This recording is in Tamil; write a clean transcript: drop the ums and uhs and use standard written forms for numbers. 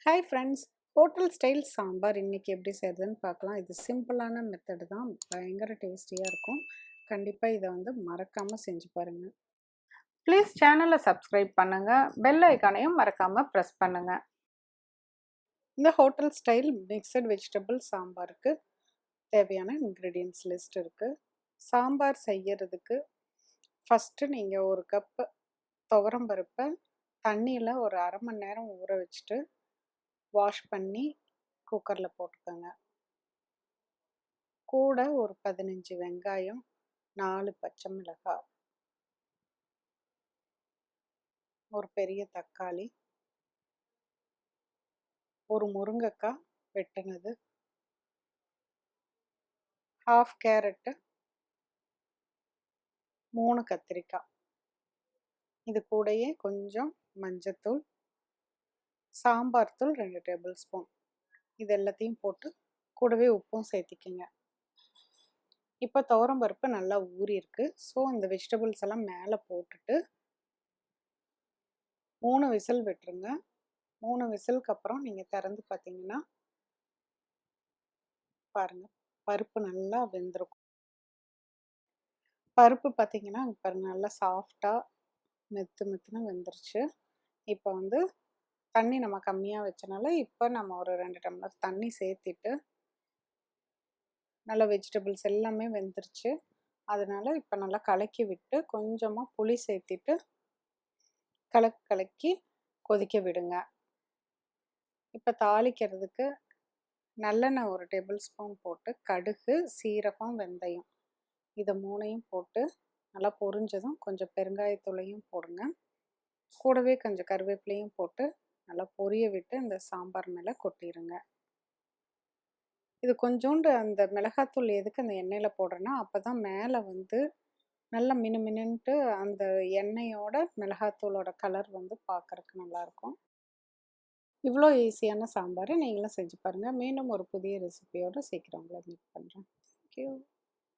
Hi friends, hotel style sambar இன்றைக்கி எப்படி செய்கிறதுன்னு பார்க்கலாம். இது சிம்பிளான மெத்தடு தான், பயங்கர டேஸ்டியாக இருக்கும். கண்டிப்பாக இதை மறக்காமல் செஞ்சு பாருங்கள். ப்ளீஸ் சேனலை சப்ஸ்கிரைப் பண்ணுங்கள், பெல் ஐக்கானையும் மறக்காமல் ப்ரெஸ் பண்ணுங்கள். இந்த ஹோட்டல் ஸ்டைல் மிக்சட் வெஜிடபிள் சாம்பாருக்கு தேவையான இன்க்ரீடியன்ட்ஸ் லிஸ்ட் இருக்குது. சாம்பார் செய்கிறதுக்கு ஃபஸ்ட்டு நீங்கள் ஒரு கப்பு துவரம்பருப்பை தண்ணியில் ஒரு அரை மணி நேரம் ஊற வச்சுட்டு வாஷ் பண்ணி குக்கரில் போட்டுக்கோங்க. கூட ஒரு 15 வெங்காயம், 4 பச்சை மிளகாய், ஒரு பெரிய தக்காளி, ஒரு முருங்கைக்காய் வெட்டினது, ஹாஃப் கேரட்டு, 3 கத்திரிக்காய். இது கூடயே கொஞ்சம் மஞ்சத்தூள், சாம்பார் தூள் 2 டேபிள் ஸ்பூன். இது எல்லாத்தையும் போட்டு கூடவே உப்பும் சேர்த்திக்கங்க. இப்போ துவரம்பருப்பு நல்லா ஊறி இருக்கு. ஸோ இந்த வெஜிடபிள்ஸ் எல்லாம் மேலே போட்டுட்டு 3 விசில் விட்டுருங்க. 3 விசிலுக்கு அப்புறம் நீங்கள் திறந்து பார்த்தீங்கன்னா பாருங்கள், பருப்பு நல்லா வெந்திருக்கும். பருப்பு பார்த்தீங்கன்னா பாருங்கள், நல்லா சாஃப்டாக மெத்துன்னு வெந்துருச்சு. இப்போ தண்ணி நம்ம கம்மியாக வச்சனால இப்போ நம்ம ஒரு 2 டம்ளர் தண்ணி சேர்த்திட்டு, நல்லா வெஜிடபிள்ஸ் எல்லாமே வெந்துருச்சு. அதனால் இப்போ நல்லா கலக்கி விட்டு கொஞ்சமாக புளி சேர்த்திட்டு கலக்கி கொதிக்க விடுங்க. இப்போ தாளிக்கிறதுக்கு நல்லெண்ணெய் ஒரு டேபிள் ஸ்பூன் போட்டு கடுகு, சீரகம், வெந்தயம் இதை 3ஐயும் போட்டு நல்லா பொரிஞ்சதும் கொஞ்சம் பெருங்காயத்தூளையும் போடுங்க. கூடவே கொஞ்சம் கருவேப்பிலையும் போட்டு நல்லா பொரிய விட்டு இந்த சாம்பார் மேலே கொட்டிடுங்க. இது கொஞ்சோண்டு அந்த மிளகாத்தூள் எதுக்கு அந்த எண்ணெயில் போடுறேன்னா, அப்போ தான் மேலே நல்லா மினுமினுன்ட்டு அந்த எண்ணெயோட மிளகாத்தூளோட கலர் பார்க்குறக்கு நல்லாயிருக்கும். இவ்வளோ ஈஸியான சாம்பார் நீங்களும் செஞ்சு பாருங்கள். மீண்டும் ஒரு புதிய ரெசிபியோடு சீக்கிரம் உங்களை மீட் பண்ணுறேன். தேங்க்யூ.